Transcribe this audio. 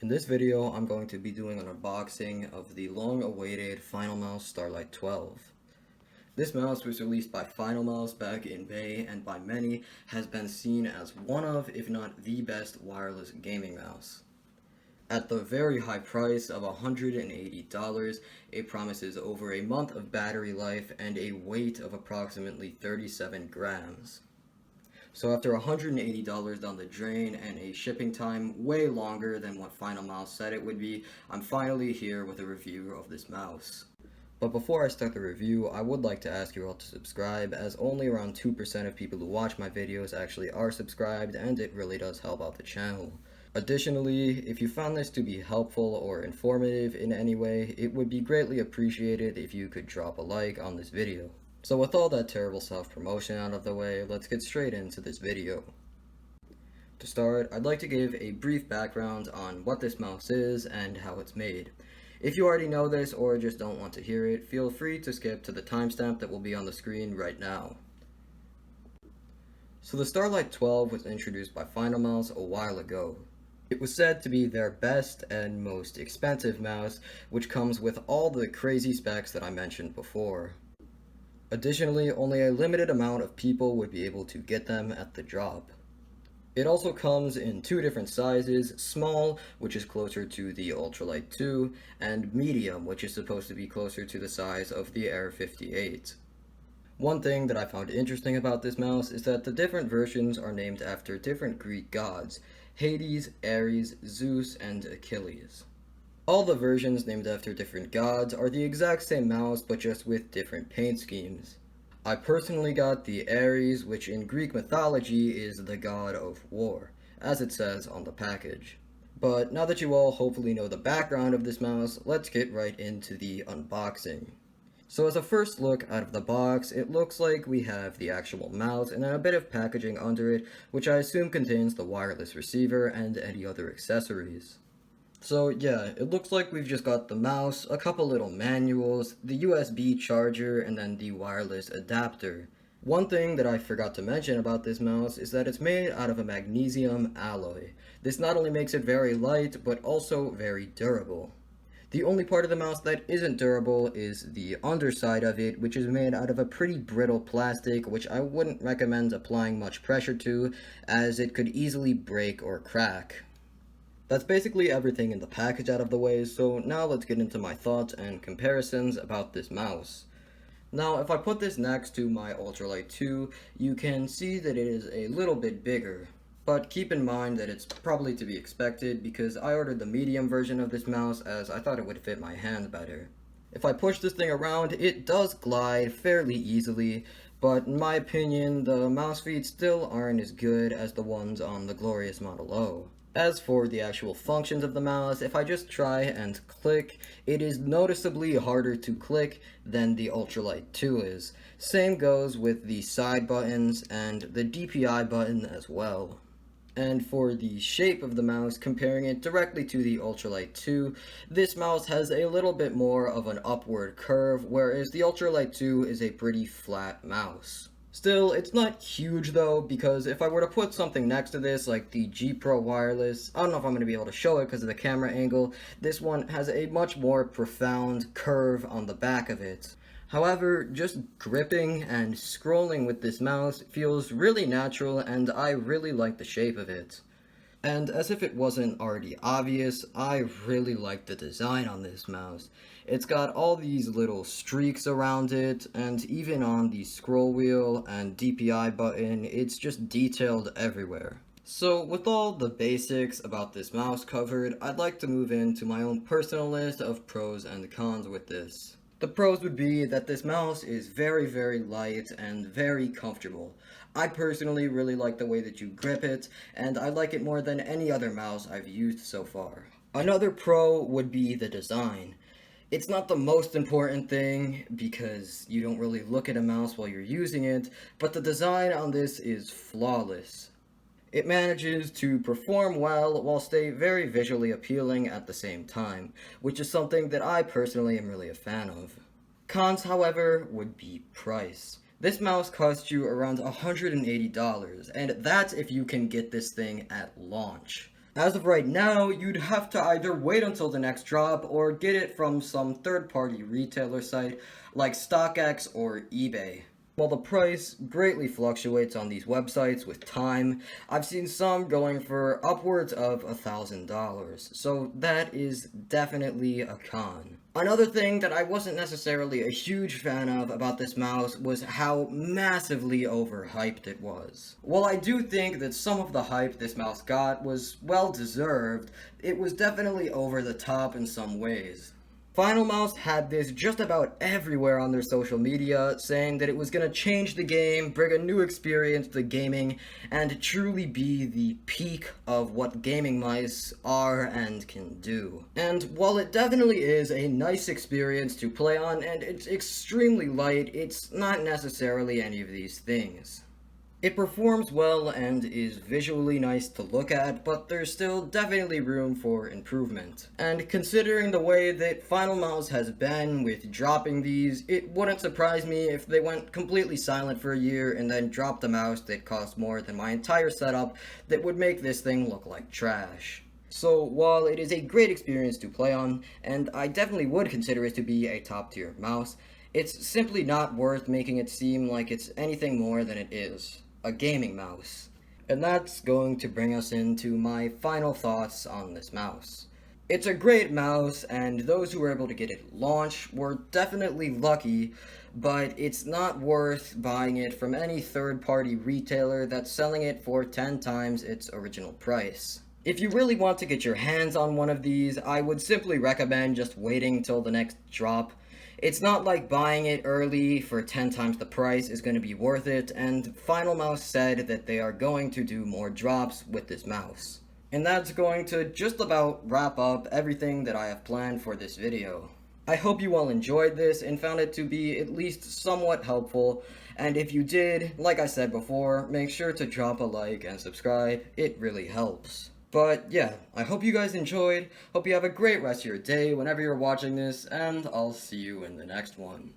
In this video, I'm going to be doing an unboxing of the long-awaited Finalmouse Starlight-12. This mouse was released by Finalmouse back in May, and by many has been seen as one of, if not the best, wireless gaming mouse. At the very high price of $180, it promises over a month of battery life and a weight of approximately 37 grams. So after $180 down the drain and a shipping time way longer than what Finalmouse said it would be, I'm finally here with a review of this mouse. But before I start the review, I would like to ask you all to subscribe, as only around 2% of people who watch my videos actually are subscribed, and it really does help out the channel. Additionally, if you found this to be helpful or informative in any way, it would be greatly appreciated if you could drop a like on this video. So with all that terrible self-promotion out of the way, let's get straight into this video. To start, I'd like to give a brief background on what this mouse is and how it's made. If you already know this or just don't want to hear it, feel free to skip to the timestamp that will be on the screen right now. So the Starlight-12 was introduced by Finalmouse a while ago. It was said to be their best and most expensive mouse, which comes with all the crazy specs that I mentioned before. Additionally, only a limited amount of people would be able to get them at the drop. It also comes in two different sizes, small, which is closer to the Ultralight 2, and medium, which is supposed to be closer to the size of the Air 58. One thing that I found interesting about this mouse is that the different versions are named after different Greek gods: Hades, Ares, Zeus, and Achilles. All the versions named after different gods are the exact same mouse, but just with different paint schemes. I personally got the Ares, which in Greek mythology is the god of war, as it says on the package. But now that you all hopefully know the background of this mouse, let's get right into the unboxing. So as a first look out of the box, it looks like we have the actual mouse and then a bit of packaging under it, which I assume contains the wireless receiver and any other accessories. So yeah, it looks like we've just got the mouse, a couple little manuals, the USB charger, and then the wireless adapter. One thing that I forgot to mention about this mouse is that it's made out of a magnesium alloy. This not only makes it very light, but also very durable. The only part of the mouse that isn't durable is the underside of it, which is made out of a pretty brittle plastic, which I wouldn't recommend applying much pressure to, as it could easily break or crack. That's basically everything in the package out of the way, so now let's get into my thoughts and comparisons about this mouse. Now, if I put this next to my Ultralight 2, you can see that it is a little bit bigger. But keep in mind that it's probably to be expected because I ordered the medium version of this mouse as I thought it would fit my hand better. If I push this thing around, it does glide fairly easily, but in my opinion, the mouse feet still aren't as good as the ones on the glorious Model O. As for the actual functions of the mouse, if I just try and click, it is noticeably harder to click than the Ultralight 2 is. Same goes with the side buttons and the DPI button as well. And for the shape of the mouse, comparing it directly to the Ultralight 2, this mouse has a little bit more of an upward curve, whereas the Ultralight 2 is a pretty flat mouse. Still, it's not huge though, because if I were to put something next to this, like the G Pro Wireless, I don't know if I'm going to be able to show it because of the camera angle, this one has a much more profound curve on the back of it. However, just gripping and scrolling with this mouse feels really natural, and I really like the shape of it. And as if it wasn't already obvious, I really like the design on this mouse. It's got all these little streaks around it, and even on the scroll wheel and DPI button, it's just detailed everywhere. So with all the basics about this mouse covered, I'd like to move into my own personal list of pros and cons with this. The pros would be that this mouse is very light and very comfortable. I personally really like the way that you grip it, and I like it more than any other mouse I've used so far. Another pro would be the design. It's not the most important thing because you don't really look at a mouse while you're using it, but the design on this is flawless. It manages to perform well while stay very visually appealing at the same time, which is something that I personally am really a fan of. Cons, however, would be price. This mouse costs you around $180, and that's if you can get this thing at launch. As of right now, you'd have to either wait until the next drop or get it from some third-party retailer site like StockX or eBay. While the price greatly fluctuates on these websites with time, I've seen some going for upwards of $1,000, so that is definitely a con. Another thing that I wasn't necessarily a huge fan of about this mouse was how massively overhyped it was. While I do think that some of the hype this mouse got was well deserved, it was definitely over the top in some ways. Finalmouse had this just about everywhere on their social media, saying that it was going to change the game, bring a new experience to gaming, and truly be the peak of what gaming mice are and can do. And while it definitely is a nice experience to play on, and it's extremely light, it's not necessarily any of these things. It performs well and is visually nice to look at, but there's still definitely room for improvement. And considering the way that Finalmouse has been with dropping these, it wouldn't surprise me if they went completely silent for a year and then dropped a mouse that cost more than my entire setup that would make this thing look like trash. So while it is a great experience to play on, and I definitely would consider it to be a top tier mouse, it's simply not worth making it seem like it's anything more than it is. A gaming mouse. And that's going to bring us into my final thoughts on this mouse. It's a great mouse, and those who were able to get it launched were definitely lucky, but it's not worth buying it from any third-party retailer that's selling it for 10 times its original price. If you really want to get your hands on one of these, I would simply recommend just waiting till the next drop. It's not like buying it early for 10 times the price is going to be worth it, and Finalmouse said that they are going to do more drops with this mouse. And that's going to just about wrap up everything that I have planned for this video. I hope you all enjoyed this and found it to be at least somewhat helpful, and if you did, like I said before, make sure to drop a like and subscribe, it really helps. But yeah, I hope you guys enjoyed, hope you have a great rest of your day whenever you're watching this, and I'll see you in the next one.